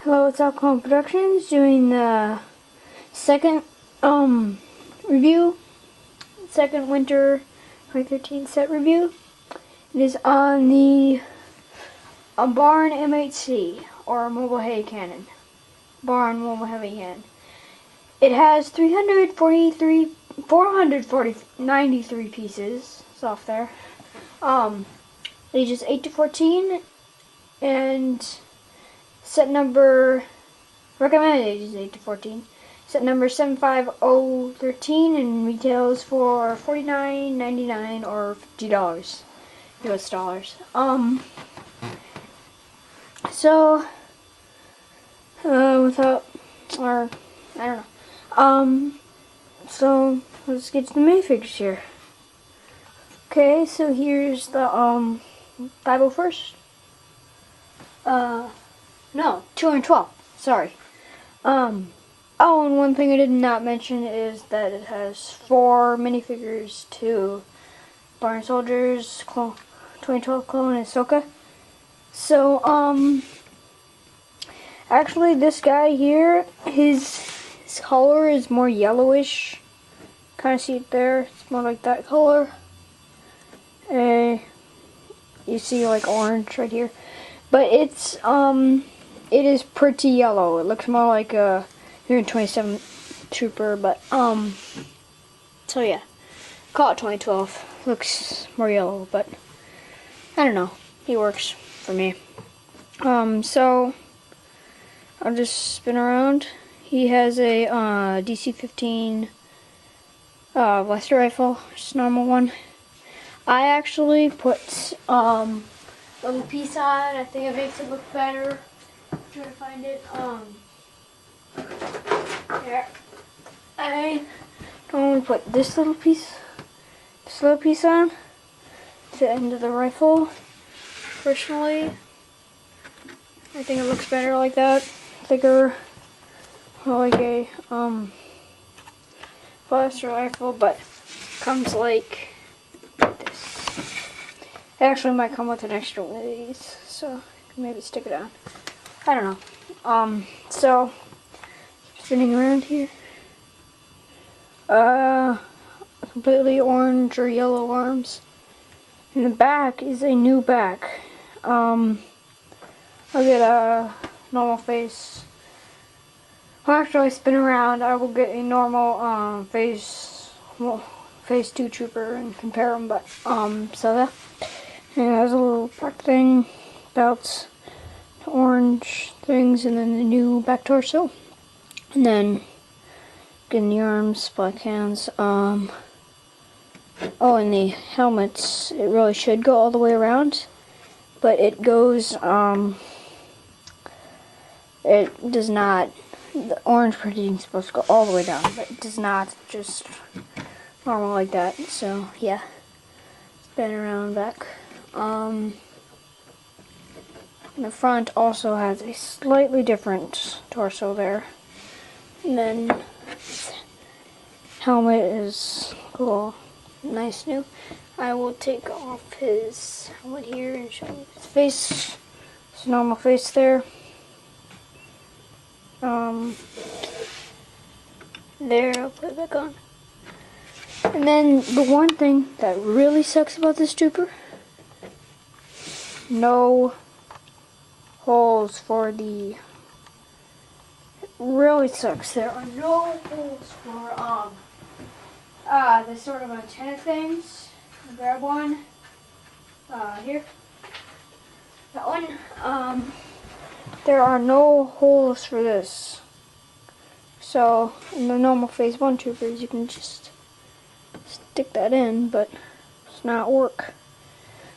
Hello, it's Alcohol Productions doing the second review, second winter 2013 set review. It is on the Umbara M8C, or mobile heavy cannon. Umbara mobile heavy cannon. It has 493 pieces. It's off there. Ages 8 to 14, and set number, recommended ages 8 to 14. Set number 75013 and retails for $49.99 or $50 US dollars. So let's get to the minifigures here. Okay, so here's the 501st. No, 212. Sorry. Oh, and one thing I did not mention is that it has 4 minifigures to Barn Soldiers, 2012 Clone, and Ahsoka. So, actually, this guy here, his color is more yellowish. Kind of see it there. It's more like that color. You see, like, orange right here. But it's, it is pretty yellow. It looks more like a 27 Trooper, but, so yeah. Call it 2012. Looks more yellow, but, I don't know. He works for me. So, I'll just spin around. He has a, DC-15, blaster rifle, just a normal one. I actually put, little piece on. I think it makes it look better. I'm trying to find it. Here. I don't want to put this little piece on to the end of the rifle. Personally, I think it looks better like that. Thicker, like a blaster rifle, but comes like this. It actually might come with an extra one of these, so I can maybe stick it on. I don't know. So spinning around here. Completely orange or yellow arms. And the back is a new back. I'll get a normal face. Well, after I spin around, I will get a normal phase 2 Trooper and compare them. But so that. And it has a little back thing, belts, orange things, and then the new back torso. And then, again, the arms, black hands. Oh, and the helmets, it really should go all the way around. But it goes, it does not. The orange printing is supposed to go all the way down, but it does not, just normal like that. So, yeah. Spin around back. The front also has a slightly different torso there. And then helmet is cool, nice new. I will take off his helmet here and show you his face. His normal face there. There, I'll put it back on. And then the one thing that really sucks about this Trooper, no holes for the, it really sucks. There are no holes for, the sort of antenna things. I'll grab one, here, that one. There are no holes for this. So, in the normal phase 1 Troopers, you can just stick that in, but it's not work.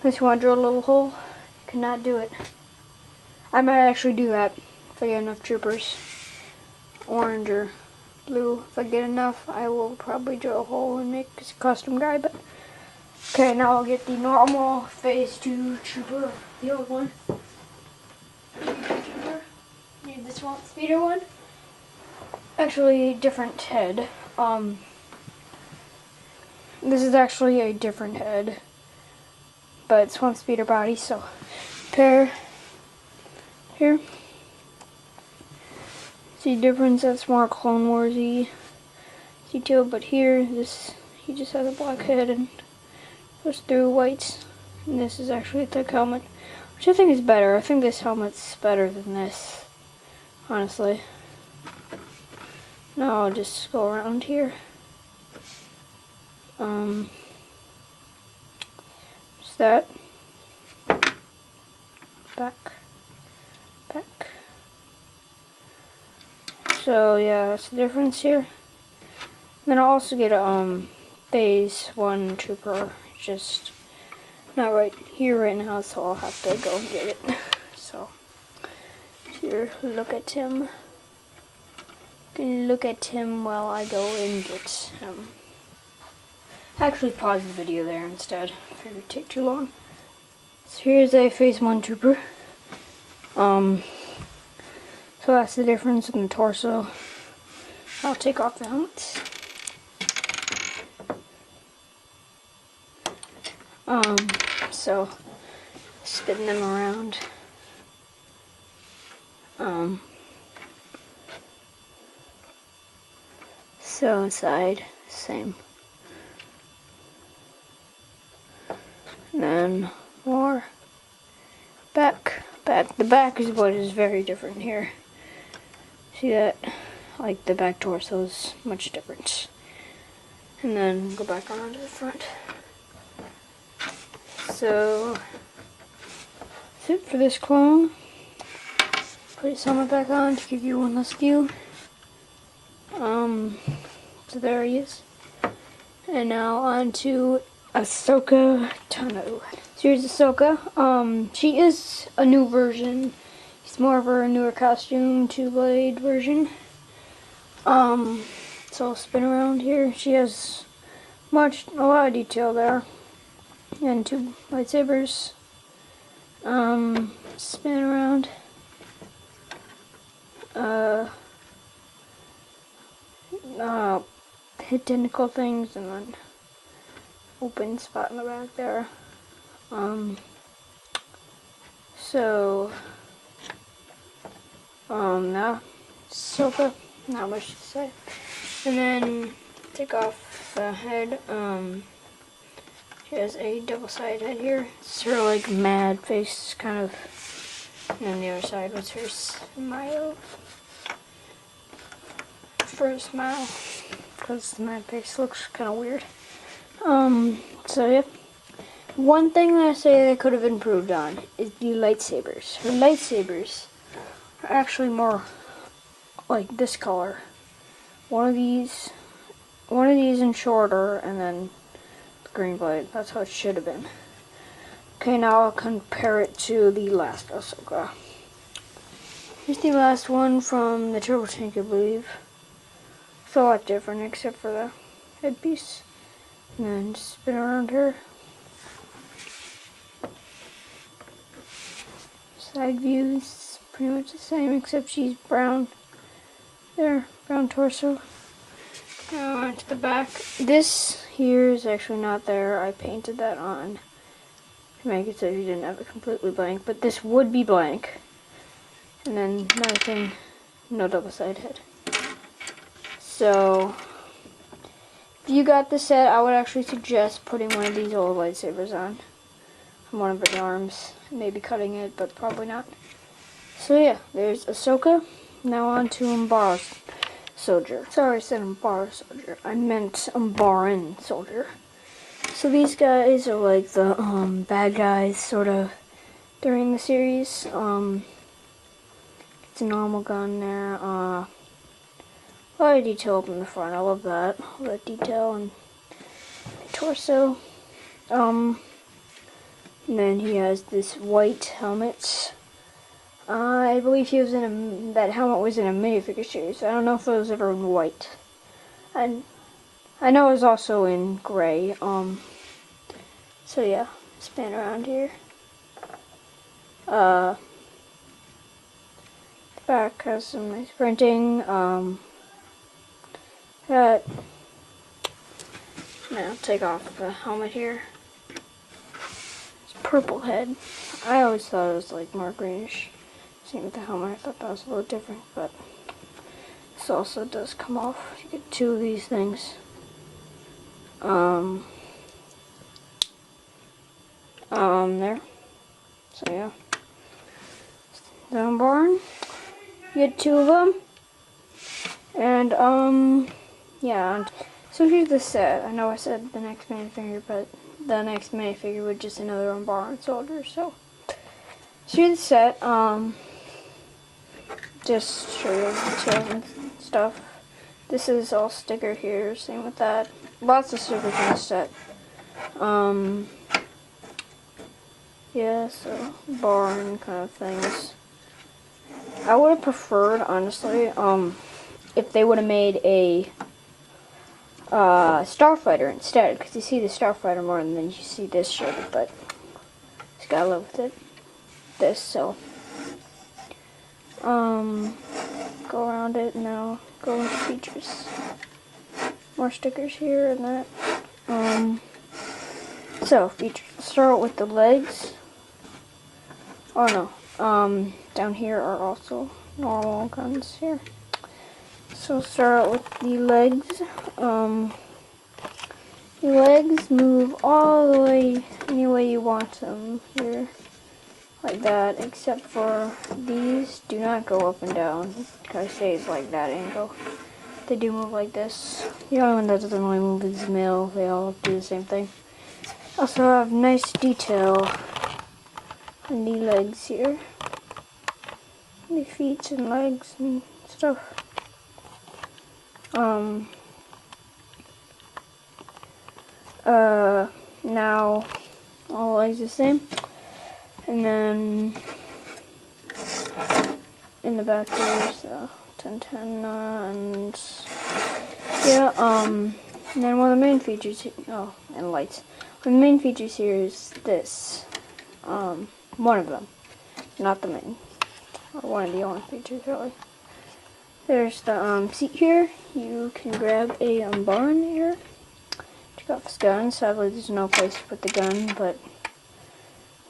Unless you want to drill a little hole, you cannot do it. I might actually do that if I get enough Troopers. Orange or blue. If I get enough, I will probably drill a hole and make a custom guy. But okay, now I'll get the normal phase 2 Trooper, the old one. Need this one, speeder one. Actually, different head. This is actually a different head, but it's one speeder body. So, pair here. See the difference? That's more Clone Warsy detail, but here, he just has a black head and goes through whites. And this is actually a thick helmet, which I think is better. I think this helmet's better than this, honestly. Now I'll just go around here. Just that. Back. So yeah, that's the difference here. Then I'll also get a phase 1 trooper, just not right here right now, so I'll have to go and get it. So here, look at him. Look at him while I go and get him. Actually pause the video there instead, if it would take too long. So here's a phase 1 trooper. So that's the difference in the torso. I'll take off the helmets. So spin them around. So inside, same. And then more back. The back is what is very different here. See that? Like the back torso is much different. And then go back around to the front. So that's it for this clone. Put his helmet back on to give you one less view. So there he is. And now on to Ahsoka Tano. So here's Ahsoka. She is a new version. It's more of her newer costume, 2-blade version. So I'll spin around here. She has a lot of detail there. And 2 lightsabers. Spin around. Hit tentacle things and then open spot in the back there. Now Ahsoka, not much to say. And then take off the head. She has a double-sided head here. It's her like mad face kind of. And then the other side was her smile. For a smile. Because the mad face looks kind of weird. So yeah. One thing that I say they could have improved on is the lightsabers. Her lightsabers are actually more like this color. One of these and shorter, and then the green blade. That's how it should have been. Okay, now I'll compare it to the last Ahsoka. Here's the last one from the turbo tank, I believe. It's a lot different except for the headpiece. And then just spin around her. Side view is pretty much the same except she's brown. There, brown torso. Now on to the back. This here is actually not there. I painted that on to make it so you didn't have it completely blank. But this would be blank. And then another thing, no double-sided head. So, if you got the set, I would actually suggest putting one of these old lightsabers on one of her arms. Maybe cutting it, but probably not. So yeah, there's Ahsoka. Now on to Umbara Soldier. Sorry, I said Umbara Soldier. I meant Umbaran Soldier. So these guys are like the bad guys, sort of, during the series. It's a normal gun there. A lot of detail up in the front. I love that. All that detail and the torso. And then he has this white helmet. I believe he was that helmet was in a minifigure series. I don't know if it was ever in white. And I know it was also in gray. So yeah, spin around here. The back has some nice printing. Now take off the helmet here. It's purple head. I always thought it was like more greenish. Same with the helmet. I thought that was a little different, but This also does come off. You get two of these things. There. So yeah. The Umbara. You get two of them. And, yeah. So here's the set. I know I said the next minifigure, but the next minifigure was just another Umbara soldier, so. Here's the set, just show you the details and stuff. This is all sticker here, same with that. Lots of stickers in the set. Yeah, so barn kind of things. I would have preferred, honestly, if they would have made a Starfighter instead, because you see the Starfighter more than you see this ship, but just gotta live with it. This, so go around it and now go into features. More stickers here and that. So features. Start with the legs. Oh no. Down here are also normal guns here. So start with the legs. The legs move all the way any way you want them here. Like that, except for these do not go up and down. It kind of stays like that angle. They do move like this. The only one that doesn't really move is the male. They all do the same thing. Also have nice detail on the legs here. The feet and legs and stuff. Now all legs the same. And then in the back there's 1010 and yeah, and then one of the main features here, oh, and lights. One of the main features here is this. One of them. Not the main. Or one of the only features really. There's the seat here. You can grab a bar in here. Take off his gun. Sadly there's no place to put the gun, but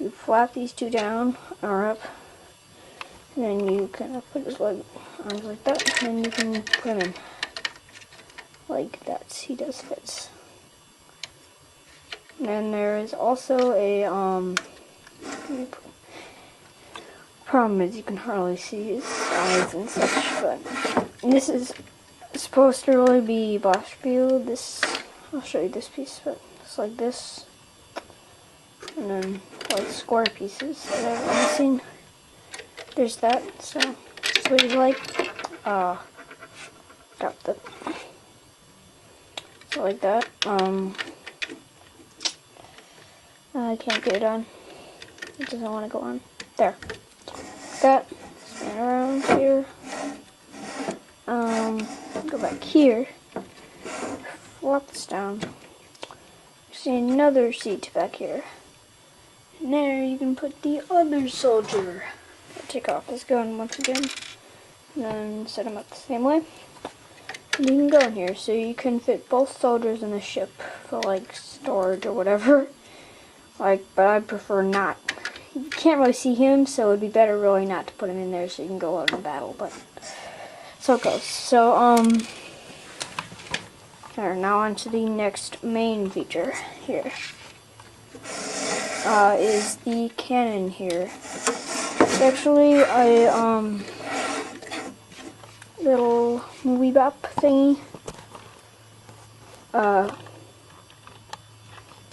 you flap these two down or up, and then you kind of put his arms like that, and then you can put him in like that. He does fits. And then there is also a problem is you can hardly see his eyes and such, but this is supposed to really be blast field. This, I'll show you this piece, but it's like this. And then like square pieces that I've only seen. There's that, so that's what you like. Got the so like that. I can't get it on. It doesn't want to go on. There. That. Spin around here. Go back here. Flop this down. See another seat back here. And there you can put the other soldier. I'll take off this gun once again. And then set him up the same way. And you can go in here. So you can fit both soldiers in the ship for like storage or whatever. Like, but I prefer not. You can't really see him, so it'd be better really not to put him in there so you can go out in battle, but so it goes. So, there, now on to the next main feature here. Is the cannon here. It's actually a, little movie bop thingy.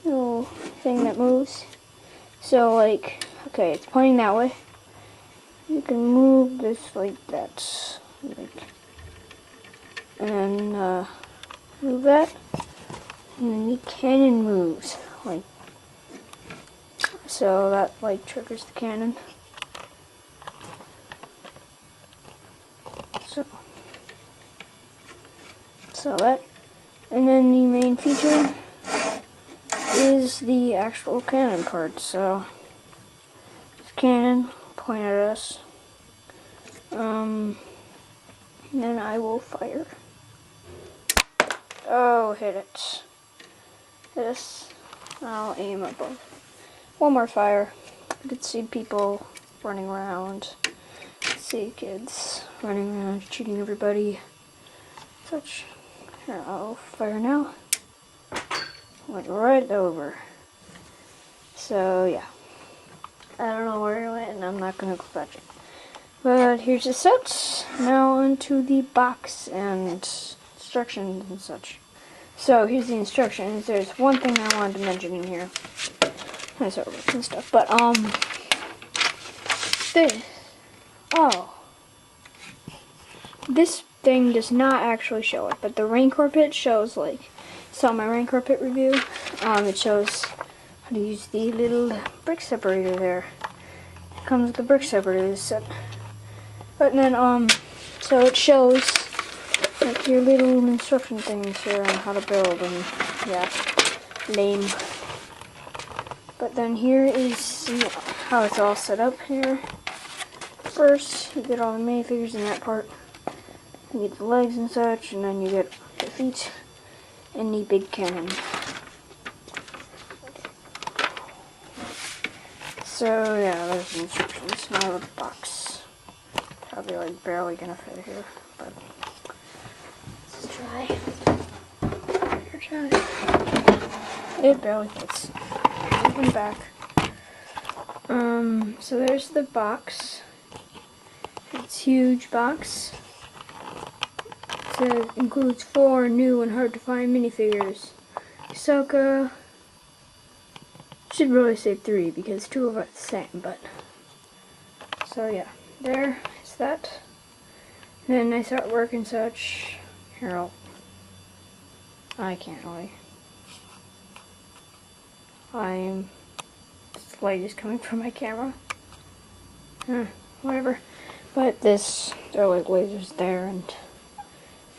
Little thing that moves. So, like, okay, it's pointing that way. You can move this like that. Like, and then, move that. And then the cannon moves. Like, so that, like, triggers the cannon. So that. And then the main feature is the actual cannon part. So this cannon point at us. And then I will fire. Oh, hit it. This. I'll aim above. One more fire. You can see people running around. See kids running around shooting everybody. such. Here, I'll fire now. Went right over. So yeah, I don't know where it went, and I'm not gonna go fetch it. But here's the set. Now onto the box and instructions and such. So here's the instructions. There's one thing I wanted to mention in here. I start with and stuff, but this thing does not actually show it, but the Rancor pit shows, like, saw my Rancor pit review. It shows how to use the little brick separator there. It comes with the brick separator, this set. But then, so it shows, like, your little instruction things here on how to build, and, yeah, lame. But then here is how it's all set up here. First, you get all the minifigures in that part. You get the legs and such, and then you get the feet and the big cannon. So yeah, there's the instructions. Now the box. Probably like barely gonna fit here, but let's try. It barely fits. Open back. So there's the box. It's a huge box. It includes 4 new and hard to find minifigures. Ahsoka. Should really say 3 because 2 of them are the same, but so yeah, there is that. Then I start work and such. Here, I can't really. This light is coming from my camera. Whatever. But there are like lasers there, and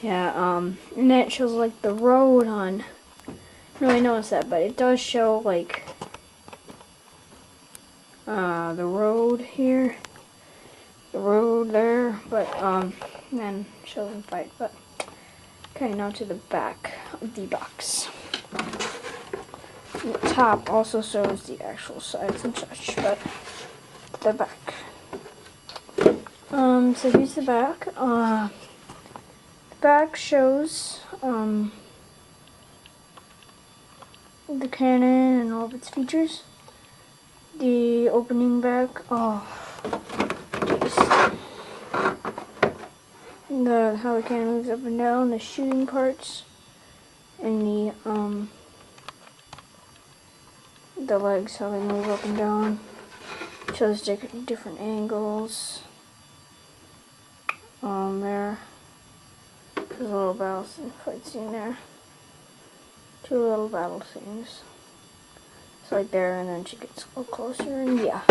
yeah, and then it shows like the road on. I don't really notice that, but it does show like the road here, the road there, but then shows them fight. But okay, now to the back of the box. The top also shows the actual sides and such, but the back. So here's the back. The back shows the cannon and all of its features. The opening back, how the cannon moves up and down, the shooting parts, and the legs, how they move up and down. Shows different angles. There. There's a little battle fight scene there. 2 little battle scenes. It's like there, and then she gets a little closer, and yeah.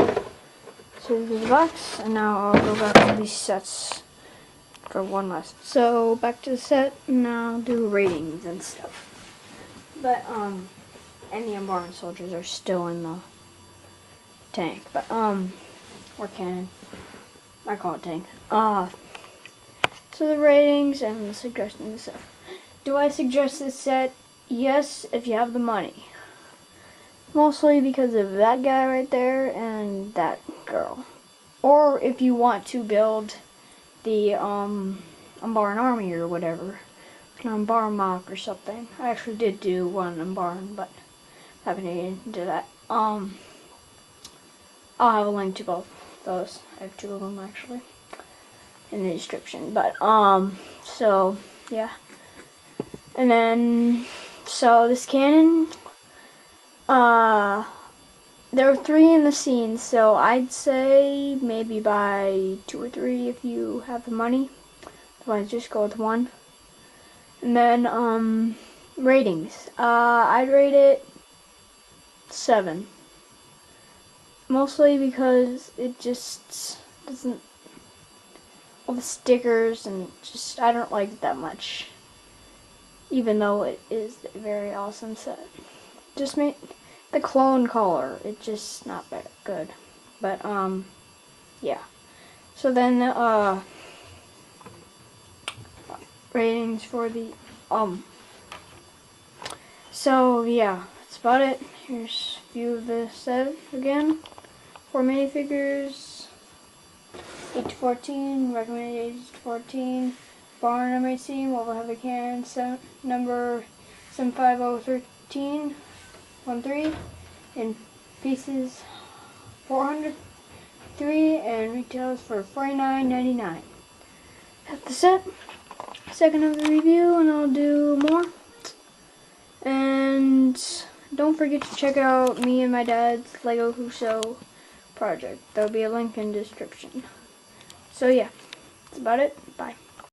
So there's the box, and now I'll go back to these sets for one last. So back to the set, and now I'll do ratings and stuff. But and the Umbara soldiers are still in the tank, but or cannon. I call it tank. So the ratings and the suggestions and stuff. Do I suggest this set? Yes, if you have the money. Mostly because of that guy right there and that girl. Or if you want to build the Umbaran army or whatever. An Umbaran mock or something. I actually did do one Umbaran, but I haven't into that. I'll have a link to both those. I have 2 of them actually in the description. But so yeah. And then so this cannon, there are 3 in the scene, so I'd say maybe buy 2 or 3 if you have the money. Otherwise just go with 1. And then ratings. I'd rate it 7. Mostly because it just doesn't, all the stickers and just, I don't like it that much. Even though it is a very awesome set. Just make the clone color, it's just not that good. But yeah. So then ratings for the so yeah, that's about it. Here's a few of the set again. 4 minifigures, 8 to 14, recommended age 14. barn I might see. We'll have a can number 75013 in pieces 403 and retails for $49.99. That's it. Second of the review, and I'll do more. And don't forget to check out me and my dad's Lego Whoso project. There'll be a link in the description. So yeah, that's about it. Bye.